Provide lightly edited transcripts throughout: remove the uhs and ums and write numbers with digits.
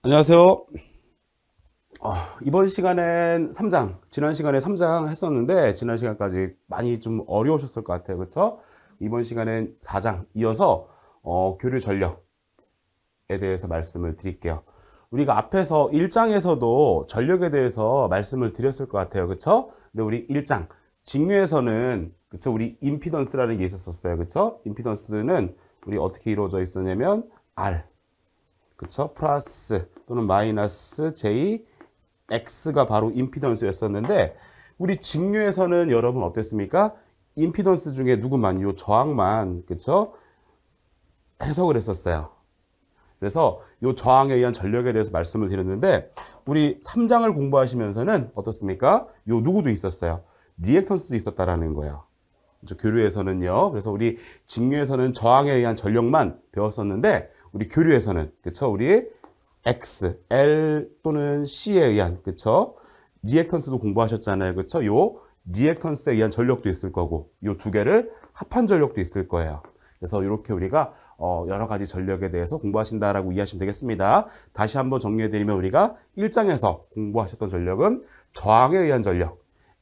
안녕하세요. 이번 시간엔 3장, 지난 시간에 3장 했었는데, 지난 시간까지 많이 좀 어려우셨을 것 같아요. 그쵸? 이번 시간엔 4장 이어서, 교류 전력에 대해서 말씀을 드릴게요. 우리가 앞에서 1장에서도 전력에 대해서 말씀을 드렸을 것 같아요. 그쵸? 근데 우리 1장, 직류에서는, 그쵸? 우리 임피던스라는 게 있었어요. 그쵸? 임피던스는 우리 어떻게 이루어져 있었냐면, R. 그쵸? 플러스 또는 마이너스 J, X가 바로 임피던스였었는데, 우리 직류에서는 여러분 어땠습니까? 임피던스 중에 누구만, 요 저항만, 그쵸? 해석을 했었어요. 그래서 요 저항에 의한 전력에 대해서 말씀을 드렸는데, 우리 3장을 공부하시면서는 어떻습니까? 요 누구도 있었어요. 리액턴스도 있었다라는 거예요. 교류에서는요. 그래서 우리 직류에서는 저항에 의한 전력만 배웠었는데, 우리 교류에서는, 그쵸? 우리 X, L 또는 C에 의한, 그쵸? 리액턴스도 공부하셨잖아요. 그쵸? 요 리액턴스에 의한 전력도 있을 거고, 요 두 개를 합한 전력도 있을 거예요. 그래서 이렇게 우리가 여러 가지 전력에 대해서 공부하신다라고 이해하시면 되겠습니다. 다시 한번 정리해드리면 우리가 1장에서 공부하셨던 전력은 저항에 의한 전력에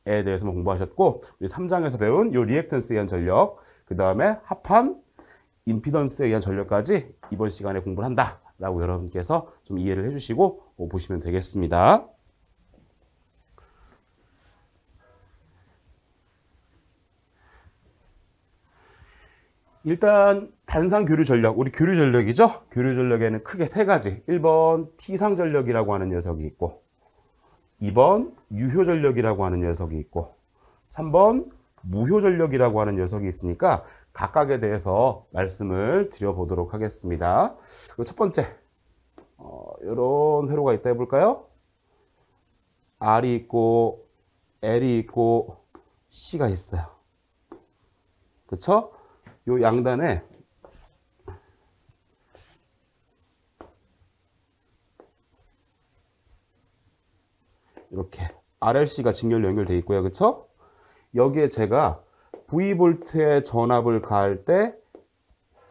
대해서만 공부하셨고, 우리 3장에서 배운 요 리액턴스에 의한 전력, 그 다음에 합한 임피던스에 의한 전력까지 이번 시간에 공부를 한다라고 여러분께서 좀 이해를 해주시고 보시면 되겠습니다. 일단 단상 교류 전력, 우리 교류 전력이죠. 교류 전력에는 크게 세 가지. 1번 T상 전력이라고 하는 녀석이 있고, 2번 유효 전력이라고 하는 녀석이 있고, 3번 무효 전력이라고 하는 녀석이 있으니까 각각에 대해서 말씀을 드려보도록 하겠습니다. 첫 번째, 이런 회로가 있다 해볼까요? R이 있고 L이 있고 C가 있어요. 그쵸? 요 양단에 이렇게 RLC가 직렬로 연결되어 있고요. 그쵸? 여기에 제가 V볼트의 전압을 가할 때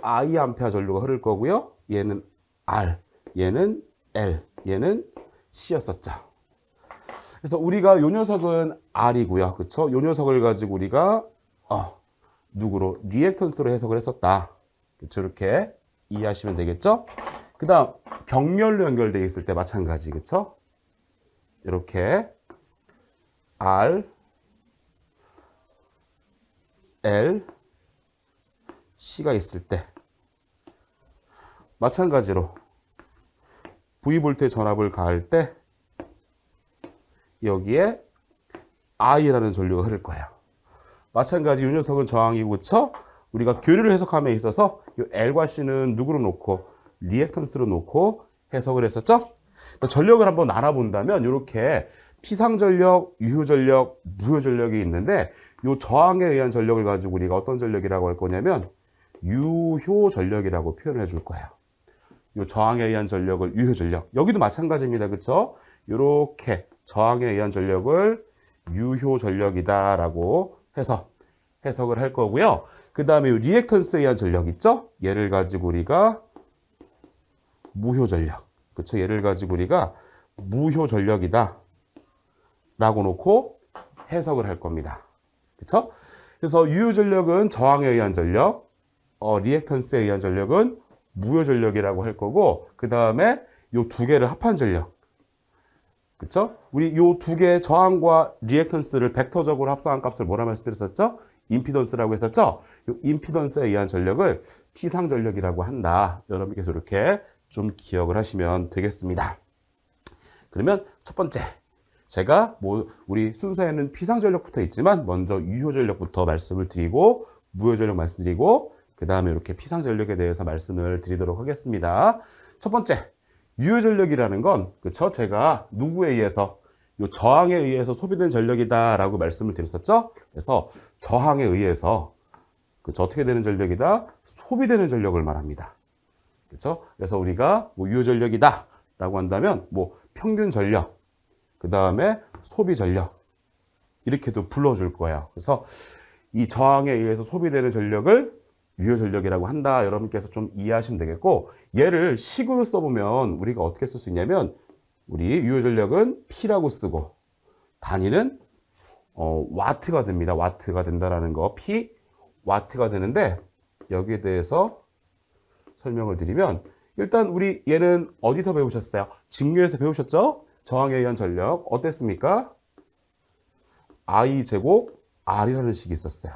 I 암페어 전류가 흐를 거고요. 얘는 R, 얘는 L, 얘는 C였었죠. 그래서 우리가 요 녀석은 R이고요. 그쵸? 요 녀석을 가지고 우리가 누구로? 리액턴스로 해석을 했었다. 그쵸? 이렇게 이해하시면 되겠죠? 그 다음 병렬로 연결되어 있을 때 마찬가지. 그쵸? 이렇게 R, L, C가 있을 때 마찬가지로 V볼트의 전압을 가할 때 여기에 I라는 전류가 흐를 거예요. 마찬가지 이 녀석은 저항이고, 그쵸? 우리가 교류를 해석함에 있어서 이 L과 C는 누구로 놓고 리액턴스로 놓고 해석을 했었죠? 전력을 한번 알아본다면 이렇게 피상전력, 유효전력, 무효전력이 있는데 이 저항에 의한 전력을 가지고 우리가 어떤 전력이라고 할 거냐면 유효전력이라고 표현을 해줄 거예요. 이 저항에 의한 전력을 유효전력. 여기도 마찬가지입니다. 그쵸? 이렇게 저항에 의한 전력을 유효전력이다라고 해서 해석을 할 거고요. 그 다음에 리액턴스에 의한 전력 있죠? 얘를 가지고 우리가 무효전력. 그쵸? 얘를 가지고 우리가 무효전력이다 라고 놓고 해석을 할 겁니다. 그쵸? 그래서 유효전력은 저항에 의한 전력, 리액턴스에 의한 전력은 무효전력이라고 할 거고, 그 다음에 요 두 개를 합한 전력. 그쵸? 우리 요 두 개의 저항과 리액턴스를 벡터적으로 합성한 값을 뭐라 말씀드렸었죠? 임피던스라고 했었죠? 요 임피던스에 의한 전력을 T상 전력이라고 한다. 여러분께서 이렇게 좀 기억을 하시면 되겠습니다. 그러면 첫 번째, 제가 우리 순서에는 P상 전력부터 있지만 먼저 유효 전력부터 말씀을 드리고 무효 전력 말씀드리고 그 다음에 이렇게 P상 전력에 대해서 말씀을 드리도록 하겠습니다. 첫 번째, 유효 전력이라는 건, 그쵸? 제가 누구에 의해서, 요 저항에 의해서 소비된 전력이다라고 말씀을 드렸었죠? 그래서 저항에 의해서, 그쵸? 어떻게 되는 전력이다? 소비되는 전력을 말합니다. 그쵸? 그래서 우리가 유효 전력이다 라고 한다면, 평균 전력, 그 다음에 소비 전력, 이렇게도 불러줄 거예요. 그래서 이 저항에 의해서 소비되는 전력을 유효 전력이라고 한다. 여러분께서 좀 이해하시면 되겠고, 얘를 식으로 써보면 우리가 어떻게 쓸 수 있냐면, 우리 유효 전력은 P라고 쓰고 단위는 와트가 됩니다. 와트가 된다라는 거, P 와트가 되는데, 여기에 대해서 설명을 드리면, 일단 우리 얘는 어디서 배우셨어요? 직류에서 배우셨죠? 저항에 의한 전력 어땠습니까? I 제곱 R이라는 식이 있었어요.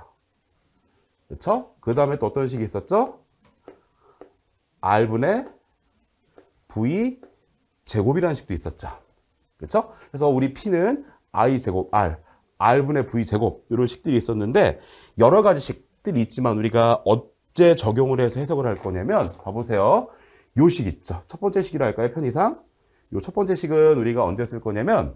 그렇죠? 그 다음에 또 어떤 식이 있었죠? R분의 V 제곱이라는 식도 있었죠. 그렇죠? 그래서 우리 P는 I 제곱 R, R분의 V 제곱 이런 식들이 있었는데, 여러 가지 식들이 있지만 우리가 어째 적용을 해서 해석을 할 거냐면, 봐보세요. 요 식 있죠. 첫 번째 식이라 할까요? 편의상. 요 첫 번째 식은 우리가 언제 쓸 거냐면,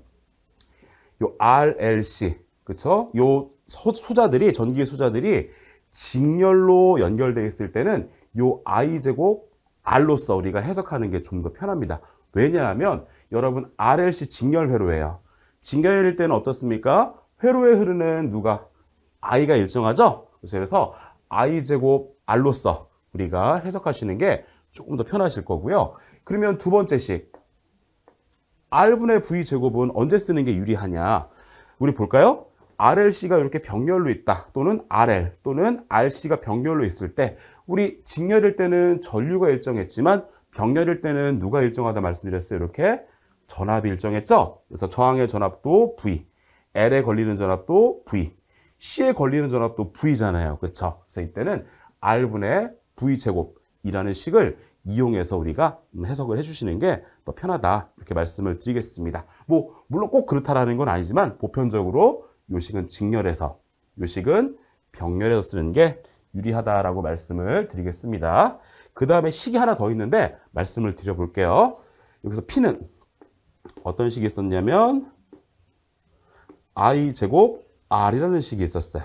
요 RLC, 그쵸? 요 소자들이, 전기 소자들이 직렬로 연결되어 있을 때는 요 I제곱 R로서 우리가 해석하는 게 좀 더 편합니다. 왜냐하면 여러분 RLC 직렬 회로예요. 직렬일 때는 어떻습니까? 회로에 흐르는 누가? I가 일정하죠? 그래서 I제곱 R로서 우리가 해석하시는 게 조금 더 편하실 거고요. 그러면 두 번째 식, R분의 V제곱은 언제 쓰는 게 유리하냐? 우리 볼까요? RLC가 이렇게 병렬로 있다. 또는 RL 또는 RC가 병렬로 있을 때, 우리 직렬일 때는 전류가 일정했지만 병렬일 때는 누가 일정하다 말씀드렸어요. 이렇게 전압이 일정했죠? 그래서 저항의 전압도 V, L에 걸리는 전압도 V, C에 걸리는 전압도 V잖아요. 그렇죠? 그래서 이때는 R분의 V제곱이라는 식을 이용해서 우리가 해석을 해주시는 게 더 편하다. 이렇게 말씀을 드리겠습니다. 뭐 물론 꼭 그렇다라는 건 아니지만 보편적으로 요 식은 직렬해서, 요 식은 병렬해서 쓰는 게 유리하다라고 말씀을 드리겠습니다. 그 다음에 식이 하나 더 있는데 말씀을 드려볼게요. 여기서 P는 어떤 식이 있었냐면 I 제곱 R이라는 식이 있었어요.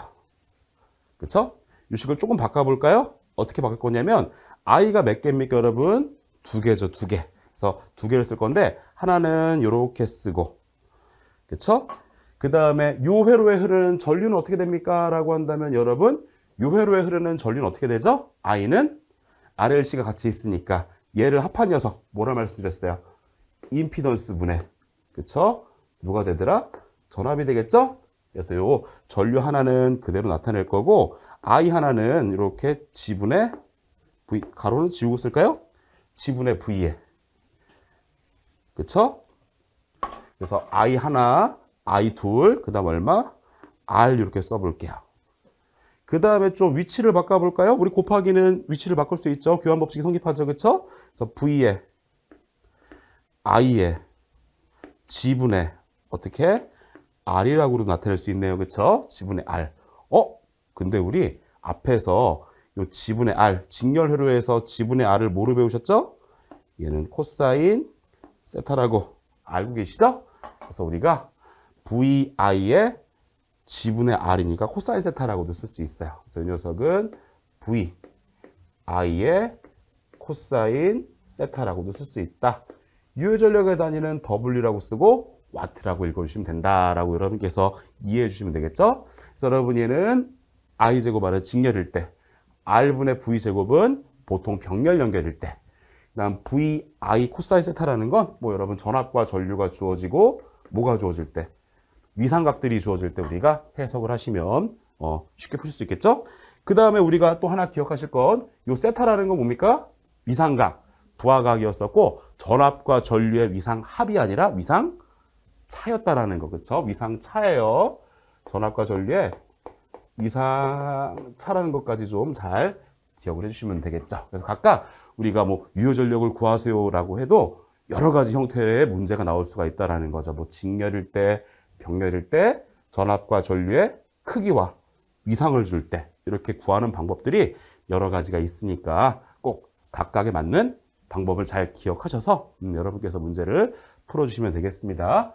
그쵸? 이 식을 조금 바꿔볼까요? 어떻게 바꿀 거냐면, I가 몇 개입니까, 여러분? 두 개죠, 두 개. 그래서 두 개를 쓸 건데, 하나는 이렇게 쓰고, 그쵸? 그 다음에 요 회로에 흐르는 전류는 어떻게 됩니까? 라고 한다면 여러분, 요 회로에 흐르는 전류는 어떻게 되죠? I는 RLC가 같이 있으니까 얘를 합한 녀석, 뭐라 말씀드렸어요? 임피던스 분해. 그쵸? 누가 되더라? 전압이 되겠죠? 그래서 요 전류 하나는 그대로 나타낼 거고, I 하나는 이렇게 G분의 V, 가로는 지우고 쓸까요? G분의 V에. 그쵸? 그래서 I 하나, I 둘, 그 다음 얼마? R 이렇게 써볼게요. 그 다음에 좀 위치를 바꿔볼까요? 우리 곱하기는 위치를 바꿀 수 있죠. 교환법칙이 성립하죠. 그쵸? 그래서 V에, I에, G분의 어떻게? R이라고 나타낼 수 있네요. 그쵸? G분의 R. 근데 우리 앞에서 요 G분의 R, 직렬 회로에서 G분의 R을 뭐로 배우셨죠? 얘는 코사인 세타라고 알고 계시죠? 그래서 우리가 VI의 G분의 R이니까 코사인 세타라고도 쓸 수 있어요. 그래서 이 녀석은 VI의 코사인 세타라고도 쓸 수 있다. 유효 전력의 단위는 W라고 쓰고 와트라고 읽어주시면 된다라고 여러분께서 이해해 주시면 되겠죠? 그래서 여러분 얘는 I제곱 R은 직렬일 때, R분의 V제곱은 보통 병렬 연결일 때, 그다음 VI 코사인 세타라는 건 뭐 여러분 전압과 전류가 주어지고 뭐가 주어질 때, 위상각들이 주어질 때 우리가 해석을 하시면 쉽게 푸실 수 있겠죠? 그 다음에 우리가 또 하나 기억하실 건 요 세타라는 건 뭡니까? 위상각, 부하각이었었고 전압과 전류의 위상합이 아니라 위상차였다라는 거, 그렇죠? 위상차예요. 전압과 전류의 위상차라는 것까지 좀 잘 기억을 해주시면 되겠죠. 그래서 각각 우리가 뭐 유효 전력을 구하세요라고 해도 여러 가지 형태의 문제가 나올 수가 있다라는 거죠. 뭐 직렬일 때, 병렬일 때, 전압과 전류의 크기와 위상을 줄 때 이렇게 구하는 방법들이 여러 가지가 있으니까 꼭 각각에 맞는 방법을 잘 기억하셔서 여러분께서 문제를 풀어주시면 되겠습니다.